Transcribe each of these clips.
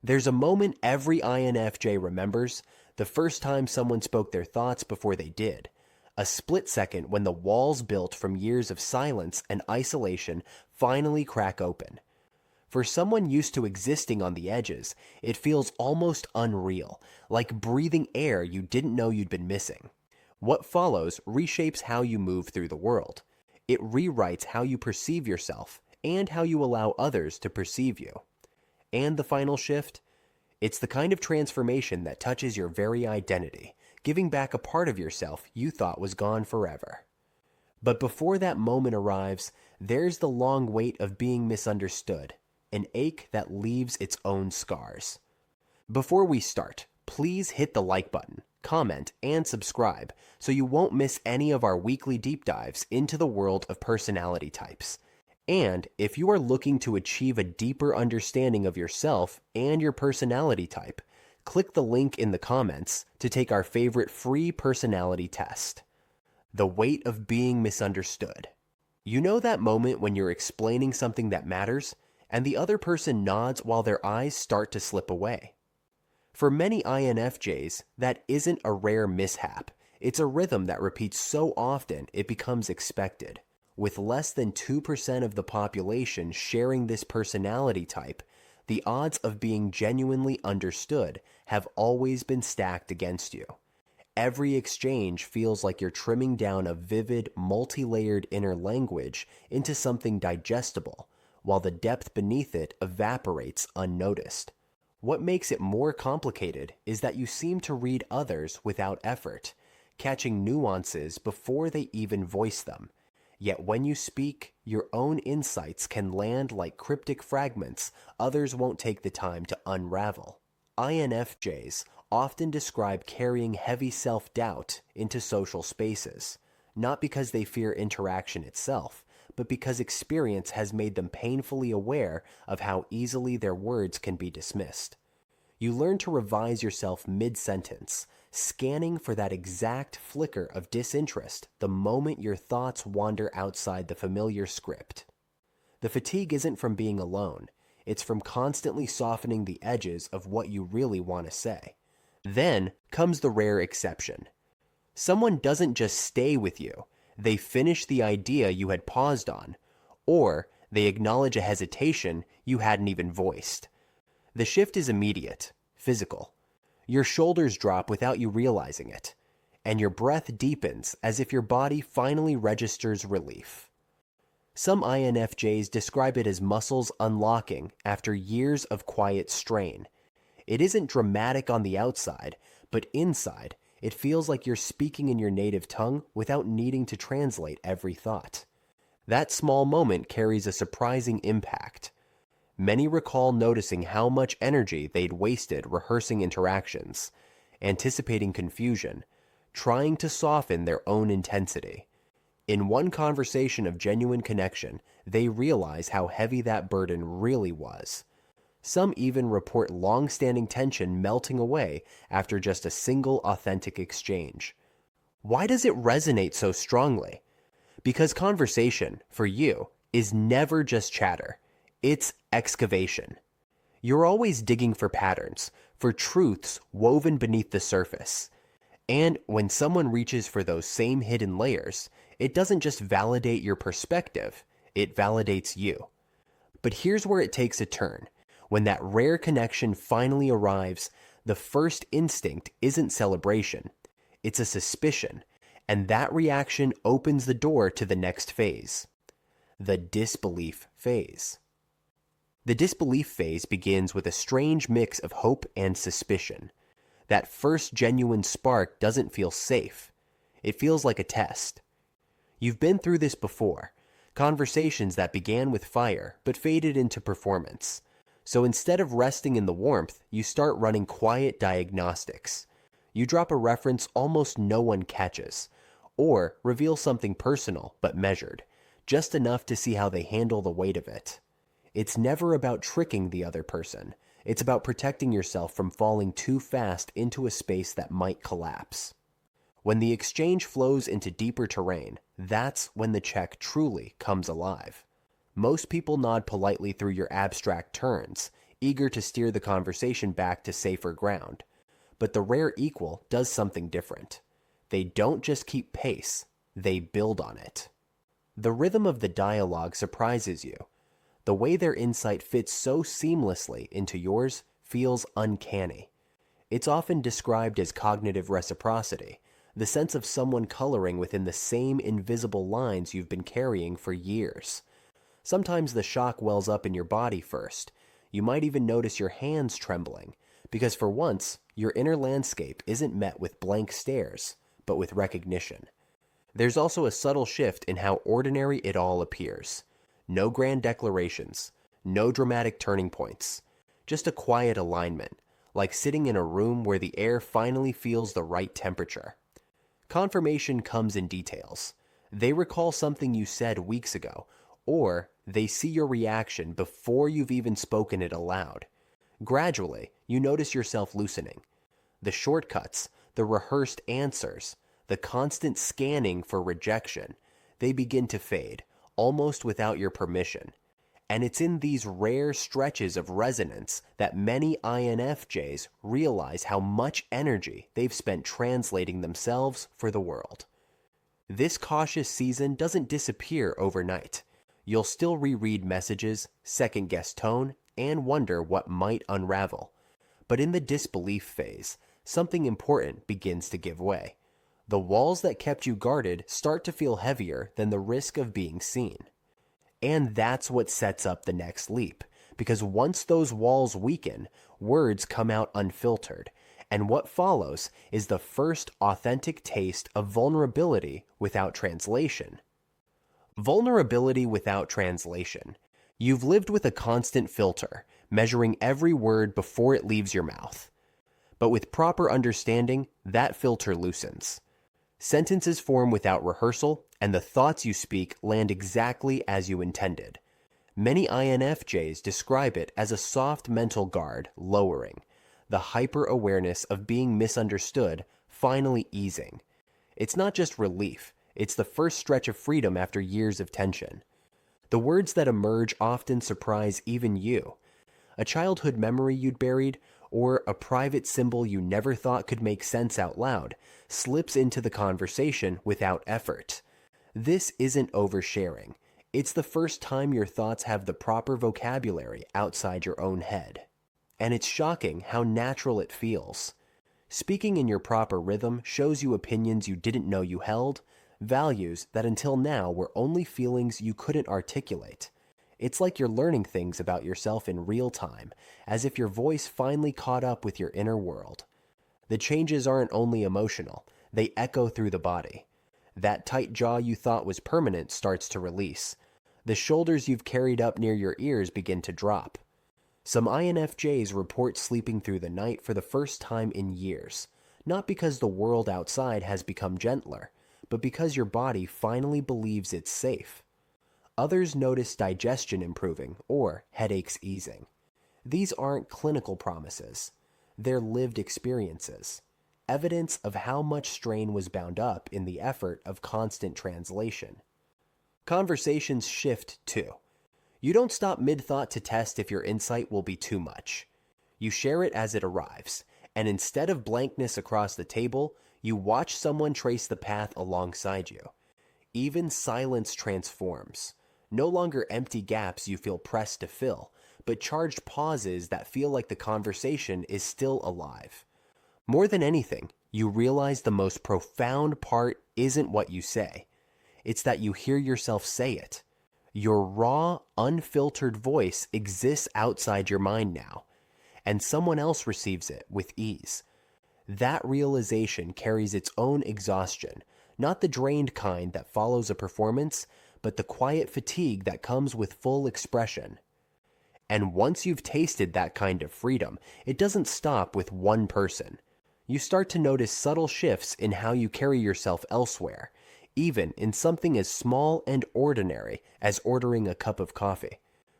There's a moment every INFJ remembers, the first time someone spoke their thoughts before they did. A split second when the walls built from years of silence and isolation finally crack open. For someone used to existing on the edges, it feels almost unreal, like breathing air you didn't know you'd been missing. What follows reshapes how you move through the world. It rewrites how you perceive yourself and how you allow others to perceive you. And the final shift? It's the kind of transformation that touches your very identity, giving back a part of yourself you thought was gone forever. But before that moment arrives, there's the long wait of being misunderstood, an ache that leaves its own scars. Before we start, please hit the like button, comment, and subscribe so you won't miss any of our weekly deep dives into the world of personality types. And if you are looking to achieve a deeper understanding of yourself and your personality type, click the link in the comments to take our favorite free personality test. The weight of being misunderstood. You know that moment when you're explaining something that matters, and the other person nods while their eyes start to slip away? For many INFJs, that isn't a rare mishap. It's a rhythm that repeats so often it becomes expected. With less than 2% of the population sharing this personality type, the odds of being genuinely understood have always been stacked against you. Every exchange feels like you're trimming down a vivid, multi-layered inner language into something digestible, while the depth beneath it evaporates unnoticed. What makes it more complicated is that you seem to read others without effort, catching nuances before they even voice them. Yet when you speak, your own insights can land like cryptic fragments others won't take the time to unravel. INFJs often describe carrying heavy self-doubt into social spaces, not because they fear interaction itself, but because experience has made them painfully aware of how easily their words can be dismissed. You learn to revise yourself mid-sentence, scanning for that exact flicker of disinterest the moment your thoughts wander outside the familiar script. The fatigue isn't from being alone, it's from constantly softening the edges of what you really want to say. Then comes the rare exception. Someone doesn't just stay with you, they finish the idea you had paused on, or they acknowledge a hesitation you hadn't even voiced. The shift is immediate, physical. Your shoulders drop without you realizing it, and your breath deepens as if your body finally registers relief. Some INFJs describe it as muscles unlocking after years of quiet strain. It isn't dramatic on the outside, but inside, it feels like you're speaking in your native tongue without needing to translate every thought. That small moment carries a surprising impact. Many recall noticing how much energy they'd wasted rehearsing interactions, anticipating confusion, trying to soften their own intensity. In one conversation of genuine connection, they realize how heavy that burden really was. Some even report long-standing tension melting away after just a single authentic exchange. Why does it resonate so strongly? Because conversation, for you, is never just chatter. It's excavation. You're always digging for patterns, for truths woven beneath the surface. And when someone reaches for those same hidden layers, it doesn't just validate your perspective, it validates you. But here's where it takes a turn. When that rare connection finally arrives, the first instinct isn't celebration, it's a suspicion, and that reaction opens the door to the next phase, the disbelief phase. The disbelief phase begins with a strange mix of hope and suspicion. That first genuine spark doesn't feel safe. It feels like a test. You've been through this before, conversations that began with fire but faded into performance. So instead of resting in the warmth, you start running quiet diagnostics. You drop a reference almost no one catches, or reveal something personal but measured, just enough to see how they handle the weight of it. It's never about tricking the other person. It's about protecting yourself from falling too fast into a space that might collapse. When the exchange flows into deeper terrain, that's when the check truly comes alive. Most people nod politely through your abstract turns, eager to steer the conversation back to safer ground. But the rare equal does something different. They don't just keep pace, they build on it. The rhythm of the dialogue surprises you. The way their insight fits so seamlessly into yours feels uncanny. It's often described as cognitive reciprocity, the sense of someone coloring within the same invisible lines you've been carrying for years. Sometimes the shock wells up in your body first. You might even notice your hands trembling, because for once, your inner landscape isn't met with blank stares, but with recognition. There's also a subtle shift in how ordinary it all appears. No grand declarations, no dramatic turning points, just a quiet alignment, like sitting in a room where the air finally feels the right temperature. Confirmation comes in details. They recall something you said weeks ago, or they see your reaction before you've even spoken it aloud. Gradually, you notice yourself loosening. The shortcuts, the rehearsed answers, the constant scanning for rejection, they begin to fade, almost without your permission. And it's in these rare stretches of resonance that many INFJs realize how much energy they've spent translating themselves for the world. This cautious season doesn't disappear overnight. You'll still reread messages, second-guess tone, and wonder what might unravel. But in the disbelief phase, something important begins to give way. The walls that kept you guarded start to feel heavier than the risk of being seen. And that's what sets up the next leap, because once those walls weaken, words come out unfiltered, and what follows is the first authentic taste of vulnerability without translation. Vulnerability without translation. You've lived with a constant filter, measuring every word before it leaves your mouth. But with proper understanding, that filter loosens. Sentences form without rehearsal, and the thoughts you speak land exactly as you intended. Many INFJs describe it as a soft mental guard lowering, the hyper-awareness of being misunderstood finally easing. It's not just relief, it's the first stretch of freedom after years of tension. The words that emerge often surprise even you. A childhood memory you'd buried, or a private symbol you never thought could make sense out loud, slips into the conversation without effort. This isn't oversharing. It's the first time your thoughts have the proper vocabulary outside your own head. And it's shocking how natural it feels. Speaking in your proper rhythm shows you opinions you didn't know you held, values that until now were only feelings you couldn't articulate. It's like you're learning things about yourself in real time, as if your voice finally caught up with your inner world. The changes aren't only emotional, they echo through the body. That tight jaw you thought was permanent starts to release. The shoulders you've carried up near your ears begin to drop. Some INFJs report sleeping through the night for the first time in years, not because the world outside has become gentler, but because your body finally believes it's safe. Others notice digestion improving or headaches easing. These aren't clinical promises. They're lived experiences, evidence of how much strain was bound up in the effort of constant translation. Conversations shift too. You don't stop mid-thought to test if your insight will be too much. You share it as it arrives, and instead of blankness across the table, you watch someone trace the path alongside you. Even silence transforms. No longer empty gaps you feel pressed to fill, but charged pauses that feel like the conversation is still alive. More than anything, you realize the most profound part isn't what you say. It's that you hear yourself say it. Your raw, unfiltered voice exists outside your mind now, and someone else receives it with ease. That realization carries its own exhaustion, not the drained kind that follows a performance, but the quiet fatigue that comes with full expression. And once you've tasted that kind of freedom, it doesn't stop with one person. You start to notice subtle shifts in how you carry yourself elsewhere, even in something as small and ordinary as ordering a cup of coffee.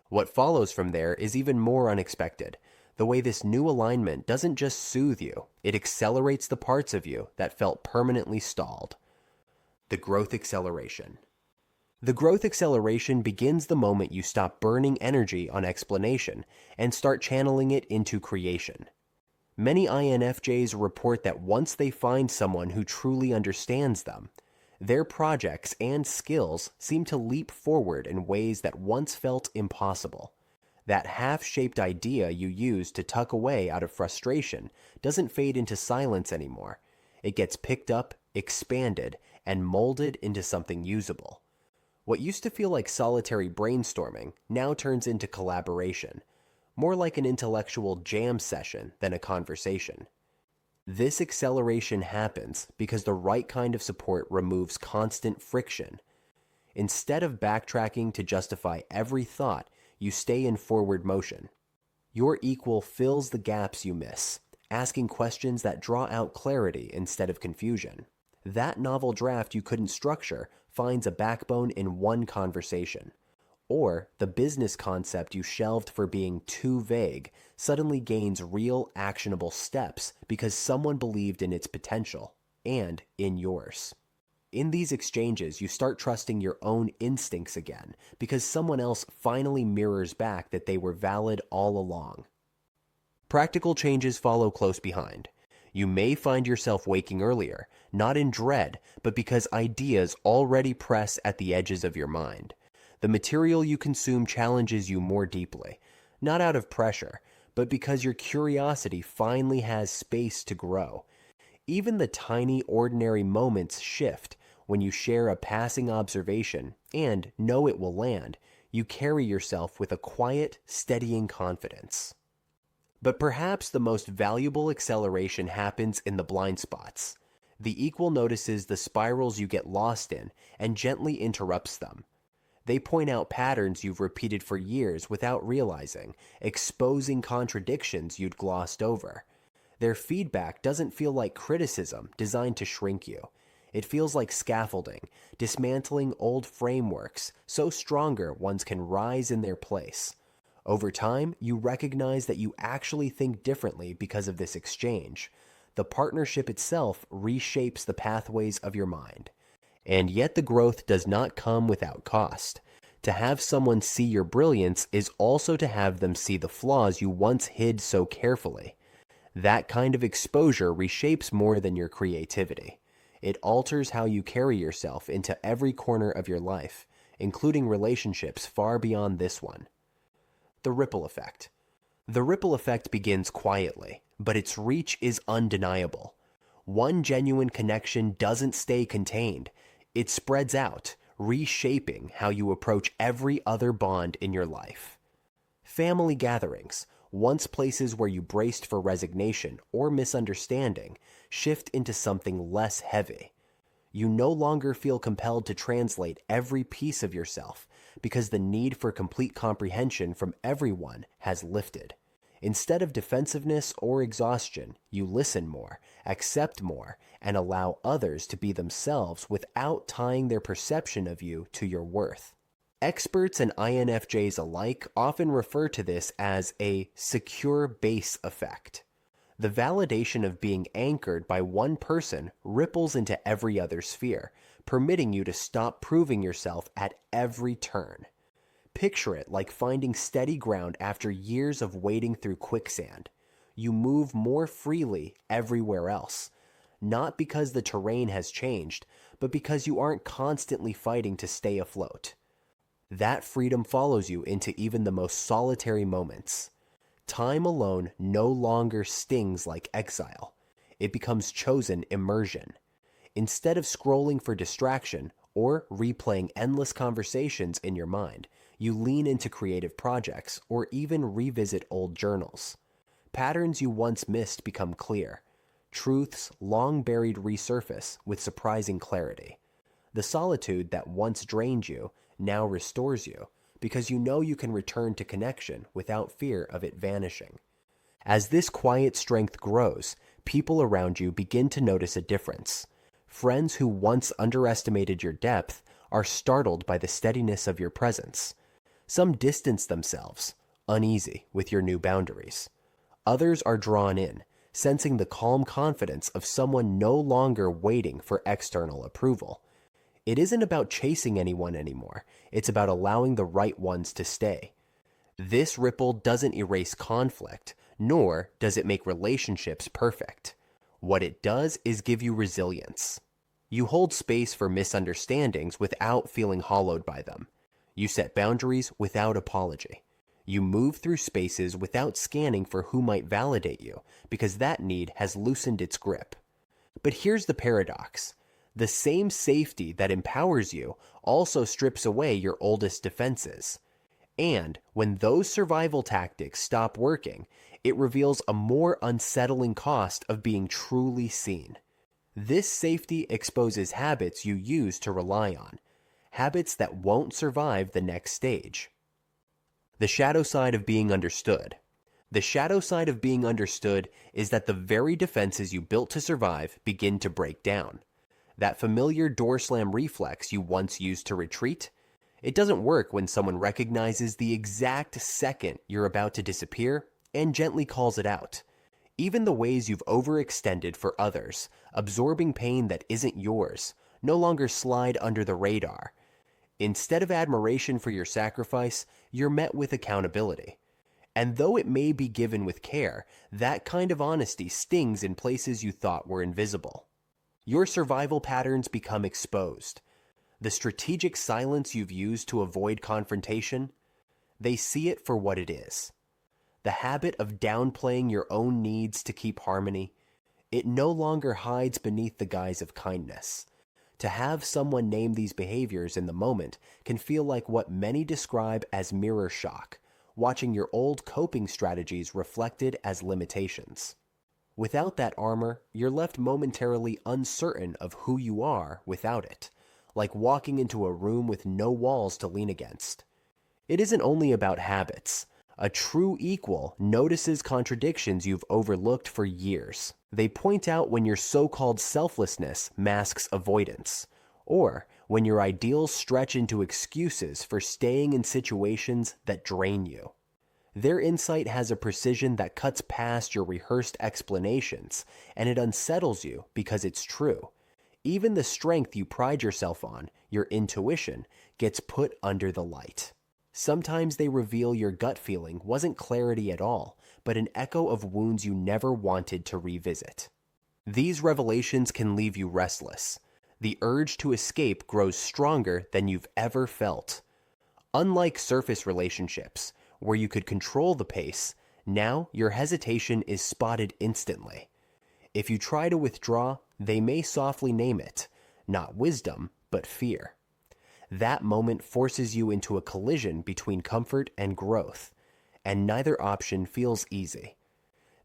What follows from there is even more unexpected. The way this new alignment doesn't just soothe you, it accelerates the parts of you that felt permanently stalled. The growth acceleration. The growth acceleration begins the moment you stop burning energy on explanation and start channeling it into creation. Many INFJs report that once they find someone who truly understands them, their projects and skills seem to leap forward in ways that once felt impossible. That half-shaped idea you used to tuck away out of frustration doesn't fade into silence anymore. It gets picked up, expanded, and molded into something usable. What used to feel like solitary brainstorming now turns into collaboration, more like an intellectual jam session than a conversation. This acceleration happens because the right kind of support removes constant friction. Instead of backtracking to justify every thought, you stay in forward motion. Your equal fills the gaps you miss, asking questions that draw out clarity instead of confusion. That novel draft you couldn't structure finds a backbone in one conversation. Or the business concept you shelved for being too vague suddenly gains real, actionable steps because someone believed in its potential and in yours. In these exchanges, you start trusting your own instincts again because someone else finally mirrors back that they were valid all along. Practical changes follow close behind. You may find yourself waking earlier, not in dread, but because ideas already press at the edges of your mind. The material you consume challenges you more deeply, not out of pressure, but because your curiosity finally has space to grow. Even the tiny, ordinary moments shift when you share a passing observation and know it will land. You carry yourself with a quiet, steadying confidence. But perhaps the most valuable acceleration happens in the blind spots. The equal notices the spirals you get lost in and gently interrupts them. They point out patterns you've repeated for years without realizing, exposing contradictions you'd glossed over. Their feedback doesn't feel like criticism designed to shrink you. It feels like scaffolding, dismantling old frameworks so stronger ones can rise in their place. Over time, you recognize that you actually think differently because of this exchange. The partnership itself reshapes the pathways of your mind. And yet the growth does not come without cost. To have someone see your brilliance is also to have them see the flaws you once hid so carefully. That kind of exposure reshapes more than your creativity. It alters how you carry yourself into every corner of your life, including relationships far beyond this one. The ripple effect. The ripple effect begins quietly, but its reach is undeniable. One genuine connection doesn't stay contained. It spreads out, reshaping how you approach every other bond in your life. Family gatherings, once places where you braced for resignation or misunderstanding, shift into something less heavy. You no longer feel compelled to translate every piece of yourself because the need for complete comprehension from everyone has lifted. Instead of defensiveness or exhaustion, you listen more, accept more, and allow others to be themselves without tying their perception of you to your worth. Experts and INFJs alike often refer to this as a secure base effect. The validation of being anchored by one person ripples into every other sphere, permitting you to stop proving yourself at every turn. Picture it like finding steady ground after years of wading through quicksand. You move more freely everywhere else, not because the terrain has changed, but because you aren't constantly fighting to stay afloat. That freedom follows you into even the most solitary moments. Time alone no longer stings like exile. It becomes chosen immersion. Instead of scrolling for distraction or replaying endless conversations in your mind, you lean into creative projects or even revisit old journals. Patterns you once missed become clear. Truths long buried resurface with surprising clarity. The solitude that once drained you now restores you because you know you can return to connection without fear of it vanishing. As this quiet strength grows, people around you begin to notice a difference. Friends who once underestimated your depth are startled by the steadiness of your presence. Some distance themselves, uneasy with your new boundaries. Others are drawn in, sensing the calm confidence of someone no longer waiting for external approval. It isn't about chasing anyone anymore. It's about allowing the right ones to stay. This ripple doesn't erase conflict, nor does it make relationships perfect. What it does is give you resilience. You hold space for misunderstandings without feeling hollowed by them. You set boundaries without apology. You move through spaces without scanning for who might validate you, because that need has loosened its grip. But here's the paradox. The same safety that empowers you also strips away your oldest defenses. And when those survival tactics stop working, it reveals a more unsettling cost of being truly seen. This safety exposes habits you use to rely on, habits that won't survive the next stage. The shadow side of being understood. The shadow side of being understood is that the very defenses you built to survive begin to break down. That familiar door slam reflex you once used to retreat, it doesn't work when someone recognizes the exact second you're about to disappear and gently calls it out. Even the ways you've overextended for others, absorbing pain that isn't yours, no longer slide under the radar. Instead of admiration for your sacrifice, you're met with accountability. And though it may be given with care, that kind of honesty stings in places you thought were invisible. Your survival patterns become exposed. The strategic silence you've used to avoid confrontation, they see it for what it is. The habit of downplaying your own needs to keep harmony, it no longer hides beneath the guise of kindness. To have someone name these behaviors in the moment can feel like what many describe as mirror shock, watching your old coping strategies reflected as limitations. Without that armor, you're left momentarily uncertain of who you are without it, like walking into a room with no walls to lean against. It isn't only about habits. A true equal notices contradictions you've overlooked for years. They point out when your so-called selflessness masks avoidance, or when your ideals stretch into excuses for staying in situations that drain you. Their insight has a precision that cuts past your rehearsed explanations, and it unsettles you because it's true. Even the strength you pride yourself on, your intuition, gets put under the light. Sometimes they reveal your gut feeling wasn't clarity at all, but an echo of wounds you never wanted to revisit. These revelations can leave you restless. The urge to escape grows stronger than you've ever felt. Unlike surface relationships, where you could control the pace, now your hesitation is spotted instantly. If you try to withdraw, they may softly name it, not wisdom, but fear. That moment forces you into a collision between comfort and growth, and neither option feels easy.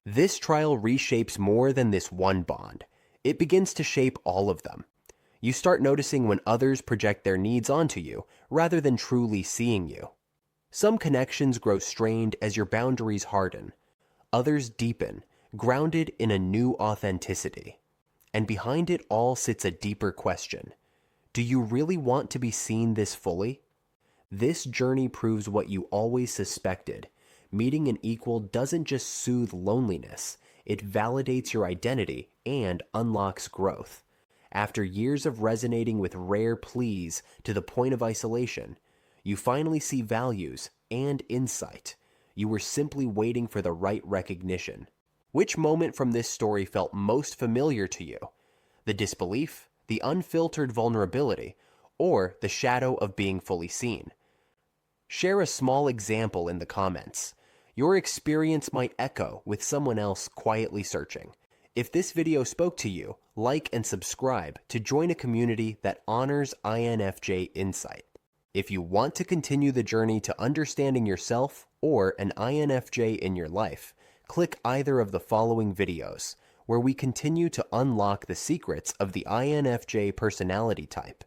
This trial reshapes more than this one bond. It begins to shape all of them. You start noticing when others project their needs onto you, rather than truly seeing you. Some connections grow strained as your boundaries harden. Others deepen, grounded in a new authenticity. And behind it all sits a deeper question. Do you really want to be seen this fully? This journey proves what you always suspected. Meeting an equal doesn't just soothe loneliness, it validates your identity and unlocks growth. After years of resonating with rare pleas to the point of isolation, you finally see values and insight. You were simply waiting for the right recognition. Which moment from this story felt most familiar to you? The disbelief, the unfiltered vulnerability, or the shadow of being fully seen? Share a small example in the comments. Your experience might echo with someone else quietly searching. If this video spoke to you, like and subscribe to join a community that honors INFJ insight. If you want to continue the journey to understanding yourself or an INFJ in your life, click either of the following videos, where we continue to unlock the secrets of the INFJ personality type.